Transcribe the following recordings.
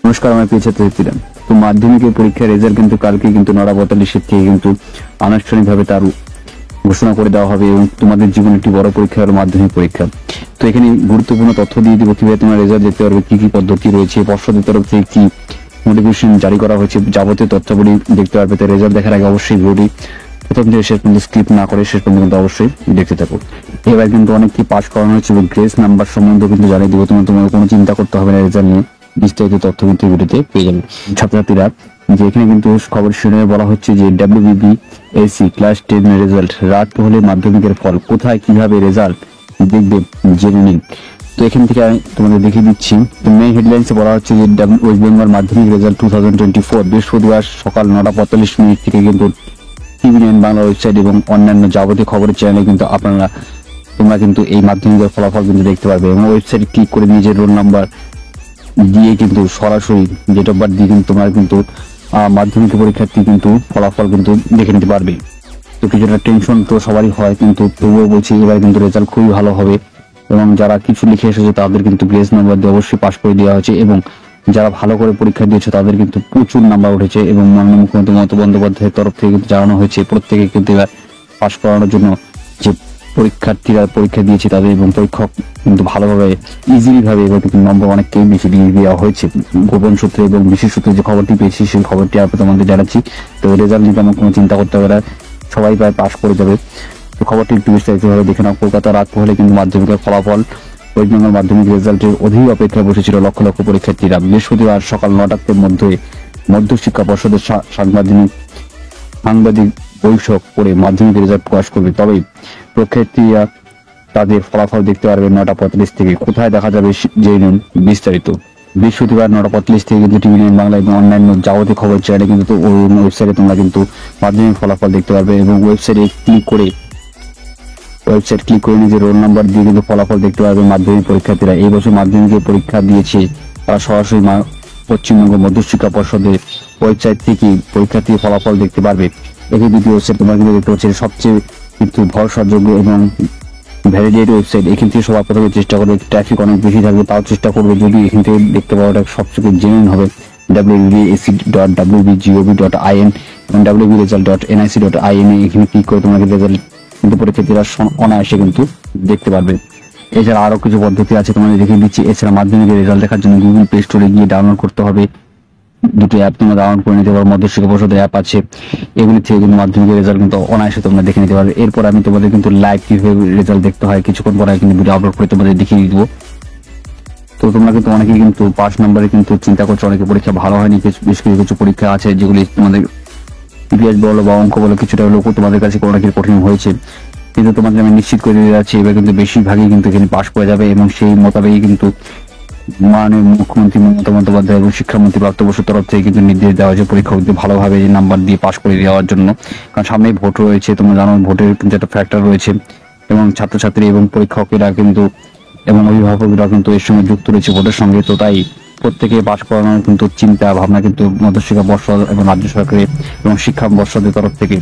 নমস্কার, আমার প্রিয় ছাত্রছাত্রীরা। তো মাধ্যমিকের পরীক্ষার রেজাল্ট কিন্তু কালকে কিন্তু 9:42 থেকে কিন্তু আনুষ্ঠানিকভাবে তার ঘোষণা করে দেওয়া হবে এবং তোমাদের জীবনে একটি বড় পরীক্ষা হলো মাধ্যমিক পরীক্ষা। তো এখানে গুরুত্বপূর্ণ তথ্য দিয়ে দিব কিভাবে তোমরা রেজাল্ট দেখতে পারবে, কি কি পদ্ধতি রয়েছে, পর্ষদের তরফ থেকে কি নোটিফিকেশন জারি করা হয়েছে, যাবতীয় তথ্যগুলি দেখতে পারবে। তো রেজাল্ট দেখার আগে অবশ্যই ভিডিওটি প্রথম থেকে শেষ পর্যন্ত স্কিপ না করে শেষ পর্যন্ত কিন্তু অবশ্যই দেখতে থাকো। এবার কিন্তু অনেককে পাস করানো হচ্ছে এবং গ্রেস নাম্বার সম্বন্ধে কিন্তু জানিয়ে দিব। তোমার কোনো চিন্তা করতে হবে না, রেজাল্ট নিয়ে বিস্তারিত তথ্য কিন্তু ভিডিওতে পেয়ে যাবেন ছাত্রছাত্রীরা। যে এখানে কিন্তু খবর শুনে বলা হচ্ছে যে WBBSC ক্লাস 10 রেজাল্ট রাত হলে মাধ্যমিকের ফল কোথায় কিভাবে রেজাল্ট দেখবে জেনে নিন। তো এখান থেকে আমি তোমাদের দেখিয়ে দিচ্ছি। তো মেইন হেডলাইন্সে বলা হচ্ছে যে ওয়েস্ট বেঙ্গল মাধ্যমিক রেজাল্ট 2024 বৃহস্পতিবার সকাল 9:45 থেকে কিন্তু TVN বাংলা ওয়েবসাইট এবং অন্যান্য যাবতীয় খবরের চ্যানেলে কিন্তু তোমরা কিন্তু এই মাধ্যমিকের ফলাফল কিন্তু দেখতে পারবে এবং ওয়েবসাইটে ক্লিক করে নিজের রোল নাম্বার দিয়ে কিন্তু সরাসরি ডেট অফ বার্থ দিয়ে কিন্তু তোমরা কিন্তু মাধ্যমিক পরীক্ষার্থী কিন্তু ফলাফল কিন্তু দেখে নিতে পারবে। তো কিছুটা টেনশন তো সবারই হয়, কিন্তু তবুও বলছি এবার কিন্তু রেজাল্ট খুবই ভালো হবে এবং যারা কিছু লিখে এসেছে তাদের কিন্তু গ্রেস নাম্বার দিয়ে অবশ্যই পাস করে দেওয়া হয়েছে এবং যারা ভালো করে পরীক্ষা দিয়েছে তাদের কিন্তু প্রচুর নাম্বার উঠেছে এবং মাননীয় মুখ্যমন্ত্রী মমতা বন্দ্যোপাধ্যায়ের তরফ থেকে কিন্তু জানানো হয়েছে প্রত্যেকে কিন্তু এবার পাস করানোর জন্য যে পরীক্ষার্থীরা পরীক্ষা দিয়েছে তাদের এবং পরীক্ষক কিন্তু ভালোভাবে ইজিলি ভাবে এবার কিন্তু নম্বর অনেককেই বেশি দিয়ে দেওয়া হয়েছে। গোপন সূত্রে এবং বিশেষ সূত্রে যে খবরটি পেয়েছি সেই খবরটি তোমাদের জানাচ্ছি। তো রেজাল্ট নিয়ে তেমন কোনো চিন্তা করতে হবে না, সবাই প্রায় পাস করে যাবে। তো খবরটি একটু বিস্তারিতভাবে দেখে নাও। কলকাতা রাত পোহালে কিন্তু মাধ্যমিকের ফলাফল, ওয়েস্ট বেঙ্গল মাধ্যমিক রেজাল্টের অধীর অপেক্ষায় বসেছিল লক্ষ লক্ষ পরীক্ষার্থীরা। বৃহস্পতিবার সকাল 9টার মধ্যে মধ্যশিক্ষা পর্ষদের সাংবাদিক বৈঠক করে মাধ্যমিক রেজাল্ট প্রকাশ করবে। তবে পরীক্ষার্থীরা তাদের ফলাফল দেখতে পারবে 9:45 থেকে। কোথায় দেখা যাবে জেনে নিন বিস্তারিত। বৃহস্পতিবার 9:45 থেকে কিন্তু TVN বাংলা এবং অন্যান্য যাবতীয় খবর চ্যানেলে কিন্তু ওয়েবসাইটে তোমরা কিন্তু মাধ্যমিক ফলাফল দেখতে পারবে এবং ওয়েবসাইট ক্লিক করে নিজের রোল নাম্বার দিয়ে কিন্তু ফলাফল দেখতে পারবে মাধ্যমিক পরীক্ষার্থীরা। এই বছর মাধ্যমিকের পরীক্ষা দিয়েছে তারা সরাসরি পশ্চিমবঙ্গ মধ্যশিক্ষা পর্ষদের ওয়েবসাইট থেকে পরীক্ষার্থীর ফলাফল দেখতে পারবে। একই দ্বিতীয় ওয়েবসাইট তোমরা কিন্তু দেখতে পাচ্ছি সবচেয়ে কিন্তু ভরসাযোগ্য এবং ভ্যালিডেট ওয়েবসাইট। এখান থেকে সবার প্রথমে চেষ্টা করবে, ট্রাফিক অনেক বেশি থাকবে তাও চেষ্টা করবে যদি এখান থেকে দেখতে পাওয়াটা সবচেয়ে জেনুইন হবে। wbbsc.wbgov.in এবং wbresult.nic.in এখানে ক্লিক করে তোমরা রেজাল্ট কিন্তু পরীক্ষার্থীরা অনায়াসে কিন্তু দেখতে পারবে। এছাড়া আরো কিছু পদ্ধতি আছে তোমাদের দেখিয়ে দিচ্ছি। এছাড়া মাধ্যমিকের রেজাল্ট দেখার জন্য গুগল প্লে স্টোরে গিয়ে ডাউনলোড করতে হবে। দুটো অ্যাপ তোমরা ডাউনলোড করে নিতে পারো, মধ্যশিক্ষা পর্ষদের অ্যাপ আছে, এগুলি থেকে কিন্তু মাধ্যমিকের রেজাল্ট কিন্তু অনায়াসে তোমরা দেখে নিতে পারবে। এরপর আমি তোমাদের কিন্তু লাইভ কিভাবে রেজাল্ট দেখতে হয় কিছুক্ষণ পরে কিন্তু ভিডিও আপলোড করে তোমাদের দেখিয়ে দিব। তো তোমরা কিন্তু অনেকেই কিন্তু পাস নাম্বারে কিন্তু চিন্তা করছো, অনেকে পরীক্ষা ভালো হয়নি, বেশ কিছু পরীক্ষা আছে যেগুলি তোমাদের ইতিহাস বলো বা অঙ্ক বলো কিছুটা হলেও তোমাদের কাছে অনেকের কঠিন হয়েছে, কিন্তু তোমাকে আমি নিশ্চিত করে দিয়ে যাচ্ছি এবার কিন্তু বেশিরভাগই কিন্তু এখানে পাস করে যাবে এবং সেই মোতাবেকই কিন্তু মাননীয় মুখ্যমন্ত্রী মমতা বন্দ্যোপাধ্যায় এবং শিক্ষামন্ত্রী প্রাপ্ত বসুর তরফ থেকে কিন্তু নির্দেশ দেওয়া হয়েছে পরীক্ষকদের ভালোভাবে নাম্বার দিয়ে পাস করে দেওয়ার জন্য। কারণ সামনেই ভোট রয়েছে, তোমরা জানো ভোটের কিন্তু একটা ফ্যাক্টর রয়েছে এবং ছাত্রছাত্রী এবং পরীক্ষকেরা কিন্তু এবং অভিভাবকরা কিন্তু এর সঙ্গে যুক্ত রয়েছে ভোটের সঙ্গে। তো তাই প্রত্যেকে পাস করানোর কিন্তু চিন্তা ভাবনা কিন্তু মধ্যশিক্ষা পর্ষদ এবং রাজ্য সরকারের এবং শিক্ষা পর্ষদের তরফ থেকে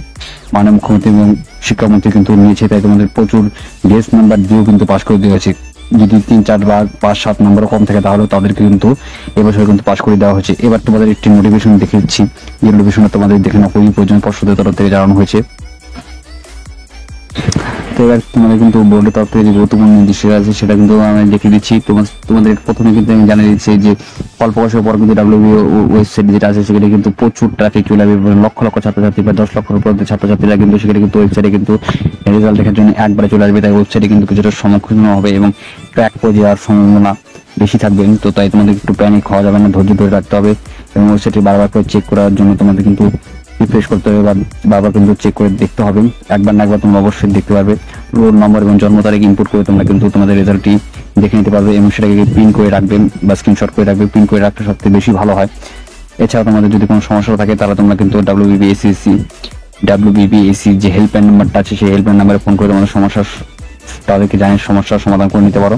মাননীয় মুখ্যমন্ত্রী এবং শিক্ষামন্ত্রী কিন্তু নিয়েছে। তাই তোমাদের প্রচুর গ্রেস নাম্বার দিয়েও কিন্তু পাস করে দেওয়া হয়েছে। যদি 3, 4 বা 5, 7 নম্বর কম থাকে তাহলে তাদেরকে কিন্তু এবছর কিন্তু পাস করে দেওয়া হয়েছে। এবার তোমাদের একটি নোটিফিকেশন দেখে দিচ্ছি, যে নোটিফিকেশনটা তোমাদের দেখে না খুবই প্রয়োজন, পর্ষদের তরফ থেকে জানানো হয়েছে। তো এবার তোমাদের কিন্তু বোর্ডের তরফ থেকে যে গুরুত্বপূর্ণ নির্দেশ আছে সেটা কিন্তু আমি দেখিয়ে দিচ্ছি। তোমাদের প্রথমে কিন্তু আমি জানিয়ে দিচ্ছি যে ফল প্রকাশের পর কিন্তু WBO ওয়েবসাইট যেটা আছে সেখানে কিন্তু প্রচুর ট্রাফিক চলে আসবে, লক্ষ লক্ষ ছাত্রছাত্রী বা 10 লক্ষের উপর ছাত্রছাত্রীরা কিন্তু সেখানে কিন্তু ওয়েবসাইটে কিন্তু রেজাল্ট দেখার জন্য একবারে চলে আসবে। তাই ওয়েবসাইটে কিন্তু কিছুটা সম্মুখীন হবে এবং ট্র্যাক করে যাওয়ার সম্ভাবনা বেশি থাকবে। তো তাই তোমাদের একটু প্যানিক হওয়া যাবে না, ধৈর্য ধরে রাখতে হবে এবং ওয়েবসাইটে বারবার করে চেক করার জন্য তোমাদের কিন্তু রিফ্রেশ করতে হবে বা বারবার কিন্তু চেক করে দেখতে হবে। একবার না একবার তোমরা অবশ্যই দেখতে পারবে। রোল নম্বর এবং জন্ম তারিখ ইনপুট করে তোমরা কিন্তু তোমাদের রেজাল্টটি দেখে নিতে পারবে এবং সেটাকে পিন করে রাখবেন বা স্ক্রিনশট করে রাখবে। পিন করে রাখতে সবথেকে বেশি ভালো হয়। এছাড়া তোমাদের যদি কোনো সমস্যা থাকে তাহলে তোমরা কিন্তু WBBSC যে হেল্পলাইন নাম্বারটা আছে সেই হেল্পলাইন নাম্বারে ফোন করে তোমাদের তাদেরকে জানিয়ে সমস্যার সমাধান করে নিতে পারো।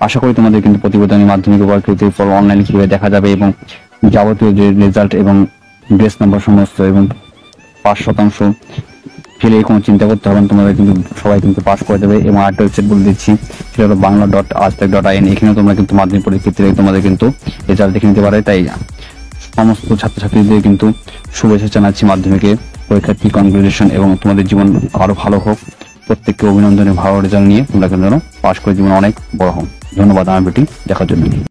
আশা করি তোমাদের কিন্তু প্রতিবেদনী মাধ্যমিক পরীক্ষার ফল অনলাইনে কিভাবে দেখা যাবে এবং যাবতীয় যে রেজাল্ট এবং গ্রেস নাম্বার সমস্ত এবং 5% ফেলে কোনো চিন্তা করতে হবে না, তোমাদের কিন্তু সবাই কিন্তু পাস করে দেবে। এবং আরেকটা ওয়েবসাইট বলে দিচ্ছি, সেটা হলো bangla.aajtak.in। এখানে তোমরা কিন্তু মাধ্যমিক পরীক্ষার্থীরা তোমাদের কিন্তু রেজাল্ট দেখে নিতে পারে। তাই সমস্ত ছাত্রছাত্রীদের কিন্তু শুভেচ্ছা জানাচ্ছি মাধ্যমিকে পরীক্ষার্থী, কনগ্রেচুলেশন, এবং তোমাদের জীবন আরো ভালো হোক। প্রত্যেককে অভিনন্দনে ভালো রেজাল্ট নিয়ে তোমরা কিন্তু পাশ করে জীবন অনেক বড় হোক। ধন্যবাদ আমার বেটি দেখার জন্য।